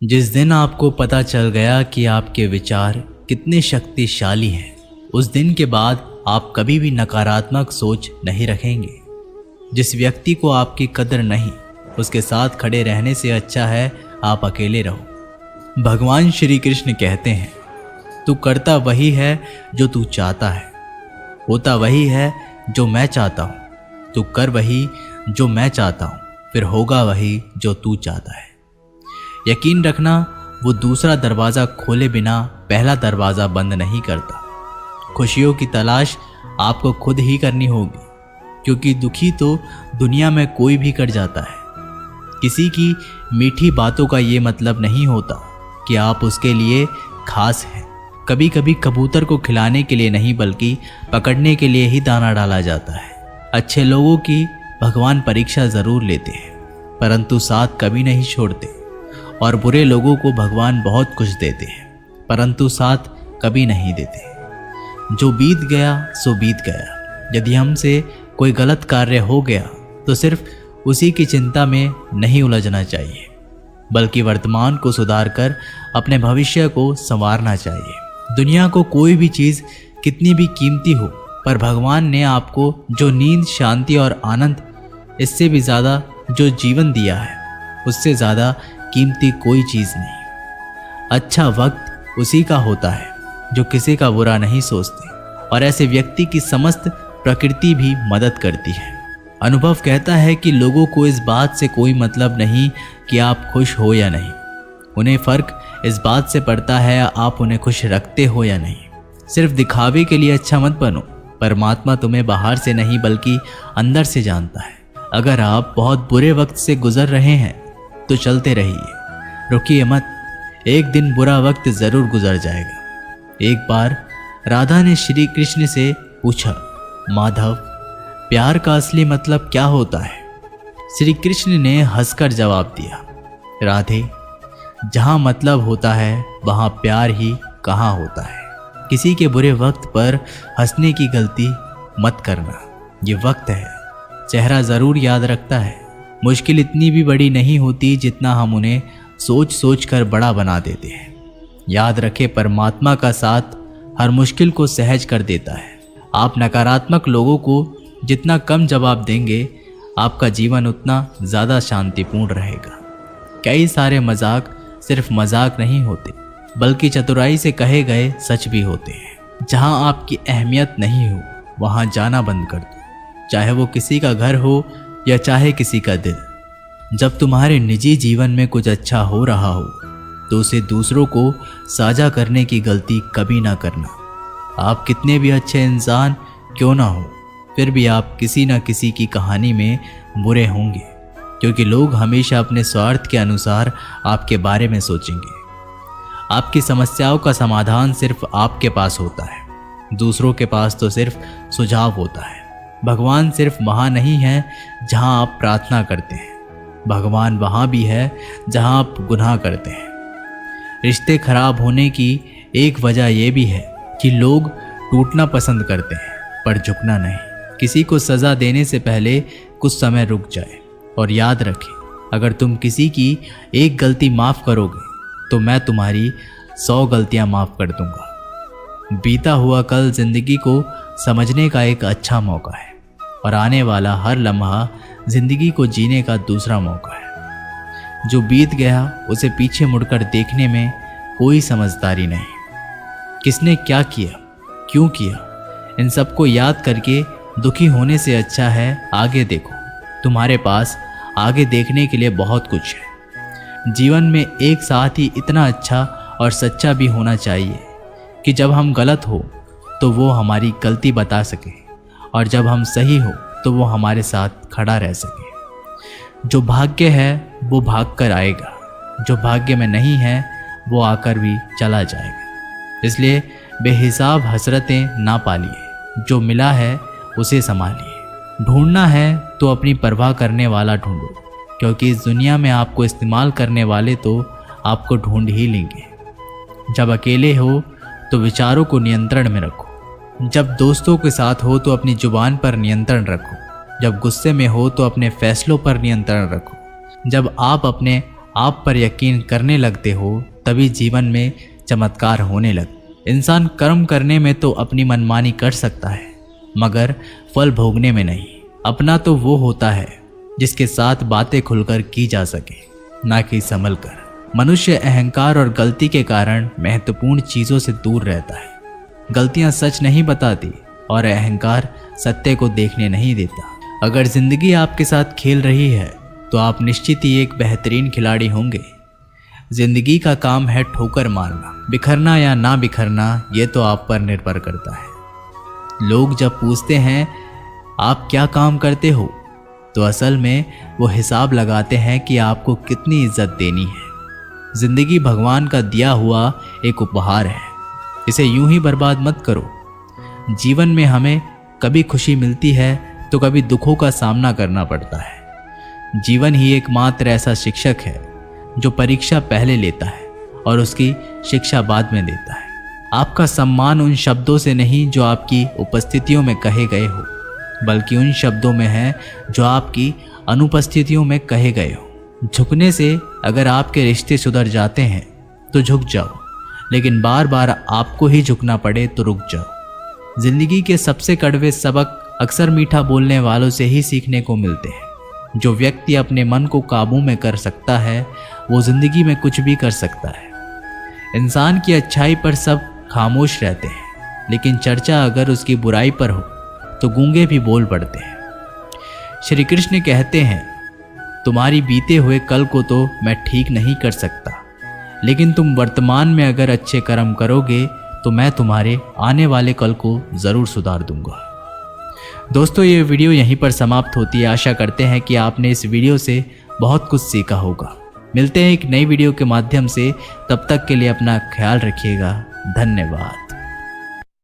जिस दिन आपको पता चल गया कि आपके विचार कितने शक्तिशाली हैं, उस दिन के बाद आप कभी भी नकारात्मक सोच नहीं रखेंगे। जिस व्यक्ति को आपकी कदर नहीं, उसके साथ खड़े रहने से अच्छा है आप अकेले रहो। भगवान श्री कृष्ण कहते हैं, तू करता वही है जो तू चाहता है, होता वही है जो मैं चाहता हूँ। तू कर वही जो मैं चाहता हूँ, फिर होगा वही जो तू चाहता है। यकीन रखना, वो दूसरा दरवाज़ा खोले बिना पहला दरवाज़ा बंद नहीं करता। खुशियों की तलाश आपको खुद ही करनी होगी, क्योंकि दुखी तो दुनिया में कोई भी कर जाता है। किसी की मीठी बातों का ये मतलब नहीं होता कि आप उसके लिए खास हैं। कभी कभी कबूतर को खिलाने के लिए नहीं, बल्कि पकड़ने के लिए ही दाना डाला जाता है। अच्छे लोगों की भगवान परीक्षा ज़रूर लेते हैं, परंतु साथ कभी नहीं छोड़ते। और बुरे लोगों को भगवान बहुत कुछ देते हैं, परंतु साथ कभी नहीं देते। जो बीत गया सो बीत गया। यदि हमसे कोई गलत कार्य हो गया तो सिर्फ उसी की चिंता में नहीं उलझना चाहिए, बल्कि वर्तमान को सुधार कर अपने भविष्य को संवारना चाहिए। दुनिया को कोई भी चीज़ कितनी भी कीमती हो, पर भगवान ने आपको जो नींद, शांति और आनंद, इससे भी ज़्यादा जो जीवन दिया है, उससे ज़्यादा कीमती कोई चीज़ नहीं। अच्छा वक्त उसी का होता है जो किसी का बुरा नहीं सोचते, और ऐसे व्यक्ति की समस्त प्रकृति भी मदद करती है। अनुभव कहता है कि लोगों को इस बात से कोई मतलब नहीं कि आप खुश हो या नहीं। उन्हें फ़र्क इस बात से पड़ता है आप उन्हें खुश रखते हो या नहीं। सिर्फ दिखावे के लिए अच्छा मत बनो। परमात्मा तुम्हें बाहर से नहीं बल्कि अंदर से जानता है। अगर आप बहुत बुरे वक्त से गुजर रहे हैं तो चलते रहिए, रुकिए मत। एक दिन बुरा वक्त ज़रूर गुजर जाएगा। एक बार राधा ने श्री कृष्ण से पूछा, माधव, प्यार का असली मतलब क्या होता है? श्री कृष्ण ने हंसकर जवाब दिया, राधे, जहाँ मतलब होता है वहाँ प्यार ही कहाँ होता है। किसी के बुरे वक्त पर हंसने की गलती मत करना। ये वक्त है, चेहरा ज़रूर याद रखता है। मुश्किल इतनी भी बड़ी नहीं होती जितना हम उन्हें सोच सोच कर बड़ा बना देते हैं। याद रखें, परमात्मा का साथ हर मुश्किल को सहज कर देता है। आप नकारात्मक लोगों को जितना कम जवाब देंगे, आपका जीवन उतना ज़्यादा शांतिपूर्ण रहेगा। कई सारे मजाक सिर्फ मजाक नहीं होते, बल्कि चतुराई से कहे गए सच भी होते हैं। जहां आपकी अहमियत नहीं हो, वहां जाना बंद कर दो, चाहे वो किसी का घर हो या चाहे किसी का दिल। जब तुम्हारे निजी जीवन में कुछ अच्छा हो रहा हो तो उसे दूसरों को साझा करने की गलती कभी ना करना। आप कितने भी अच्छे इंसान क्यों ना हो, फिर भी आप किसी न किसी की कहानी में बुरे होंगे, क्योंकि लोग हमेशा अपने स्वार्थ के अनुसार आपके बारे में सोचेंगे। आपकी समस्याओं का समाधान सिर्फ आपके पास होता है, दूसरों के पास तो सिर्फ सुझाव होता है। भगवान सिर्फ वहाँ नहीं है जहाँ आप प्रार्थना करते हैं, भगवान वहाँ भी है जहाँ आप गुनाह करते हैं। रिश्ते खराब होने की एक वजह यह भी है कि लोग टूटना पसंद करते हैं, पर झुकना नहीं। किसी को सज़ा देने से पहले कुछ समय रुक जाए और याद रखें, अगर तुम किसी की एक गलती माफ़ करोगे तो मैं तुम्हारी 100 गलतियाँ माफ़ कर दूंगा। बीता हुआ कल जिंदगी को समझने का एक अच्छा मौका है, और आने वाला हर लम्हा जिंदगी को जीने का दूसरा मौका है। जो बीत गया उसे पीछे मुड़कर देखने में कोई समझदारी नहीं। किसने क्या किया, क्यों किया, इन सबको याद करके दुखी होने से अच्छा है आगे देखो। तुम्हारे पास आगे देखने के लिए बहुत कुछ है। जीवन में एक साथ ही इतना अच्छा और सच्चा भी होना चाहिए कि जब हम गलत हो तो वो हमारी गलती बता सके, और जब हम सही हो तो वो हमारे साथ खड़ा रह सके। जो भाग्य है वो भाग कर आएगा, जो भाग्य में नहीं है वो आकर भी चला जाएगा। इसलिए बेहिसाब हसरतें ना पालिए, जो मिला है उसे संभालिए। ढूंढना है तो अपनी परवाह करने वाला ढूंढो, क्योंकि इस दुनिया में आपको इस्तेमाल करने वाले तो आपको ढूंढ ही लेंगे। जब अकेले हो तो विचारों को नियंत्रण में रखो। जब दोस्तों के साथ हो तो अपनी जुबान पर नियंत्रण रखो। जब गुस्से में हो तो अपने फैसलों पर नियंत्रण रखो। जब आप अपने आप पर यकीन करने लगते हो तभी जीवन में चमत्कार होने लगते। इंसान कर्म करने में तो अपनी मनमानी कर सकता है मगर फल भोगने में नहीं। अपना तो वो होता है जिसके साथ बातें खुलकर की जा सके, ना कि संभल कर। मनुष्य अहंकार और गलती के कारण महत्वपूर्ण चीज़ों से दूर रहता है। गलतियां सच नहीं बताती और अहंकार सत्य को देखने नहीं देता। अगर जिंदगी आपके साथ खेल रही है तो आप निश्चित ही एक बेहतरीन खिलाड़ी होंगे। जिंदगी का काम है ठोकर मारना, बिखरना या ना बिखरना ये तो आप पर निर्भर करता है। लोग जब पूछते हैं आप क्या काम करते हो तो असल में वो हिसाब लगाते हैं कि आपको कितनी इज्जत देनी है। जिंदगी भगवान का दिया हुआ एक उपहार है, इसे यूं ही बर्बाद मत करो। जीवन में हमें कभी खुशी मिलती है तो कभी दुखों का सामना करना पड़ता है। जीवन ही एकमात्र ऐसा शिक्षक है जो परीक्षा पहले लेता है और उसकी शिक्षा बाद में देता है। आपका सम्मान उन शब्दों से नहीं जो आपकी उपस्थितियों में कहे गए हो, बल्कि उन शब्दों में है जो आपकी अनुपस्थितियों में कहे गए हो। झुकने से अगर आपके रिश्ते सुधर जाते हैं तो झुक जाओ, लेकिन बार बार आपको ही झुकना पड़े तो रुक जाओ। जिंदगी के सबसे कड़वे सबक अक्सर मीठा बोलने वालों से ही सीखने को मिलते हैं। जो व्यक्ति अपने मन को काबू में कर सकता है वो जिंदगी में कुछ भी कर सकता है। इंसान की अच्छाई पर सब खामोश रहते हैं, लेकिन चर्चा अगर उसकी बुराई पर हो तो गूंगे भी बोल पड़ते हैं। श्री कृष्ण कहते हैं तुम्हारी बीते हुए कल को तो मैं ठीक नहीं कर सकता, लेकिन तुम वर्तमान में अगर अच्छे कर्म करोगे तो मैं तुम्हारे आने वाले कल को ज़रूर सुधार दूंगा। दोस्तों, ये वीडियो यहीं पर समाप्त होती है। आशा करते हैं कि आपने इस वीडियो से बहुत कुछ सीखा होगा। मिलते हैं एक नई वीडियो के माध्यम से, तब तक के लिए अपना ख्याल रखिएगा। धन्यवाद।